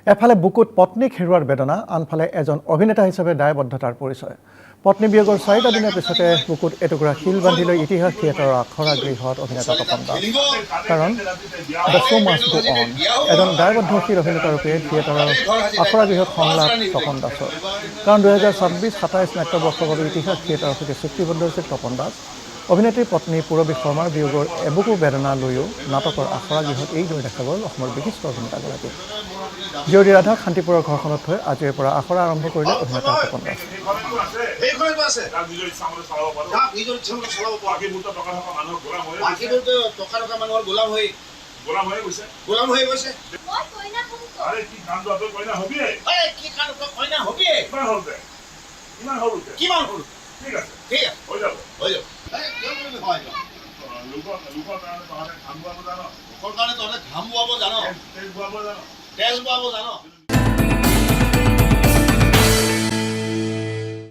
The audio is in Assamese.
এফালে বুকুত পত্নীক হেৰুৱাৰ বেদনা, আনফালে এজন অভিনেতা হিচাপে দায়বদ্ধতাৰ পৰিচয়। পত্নী বিয়োগৰ 4টা দিনৰ পিছতে বুকুত এটুকুৰা শিল বান্ধি লৈ ইতিহাস থিয়েটাৰৰ আখৰা গৃহত অভিনেতা তপন দাস। কাৰণ the show' must go on. এজন দায়বদ্ধশীল অভিনেতাৰূপে থিয়েটাৰৰ আখৰা গৃহত সংলাপ তপন দাসৰ। কাৰণ 2026-27 নাট্যবৰ্ষৰ বাবে ইতিহাস থিয়েটাৰৰ সৈতে চুক্তিবদ্ধ হৈছিল তপন দাস। অভিনেত্ৰী পত্নী পূৰবী শৰ্মাৰ বিয়োগৰ এবুকু বেদনা লৈও নাটকৰ আখৰা গৃহত এইদৰে দেখা গ'ল অসমৰ বিশিষ্ট অভিনেতাগৰাকী। জীয়ৰী ৰাধাক শান্তিপুৰৰ ঘৰখনত থৈ আজিৰে পৰা আখৰা আৰম্ভ কৰিলে অভিনেতা তপন দাস। ঘাম বোৱাব জানো? তেজ বোৱাব জানো?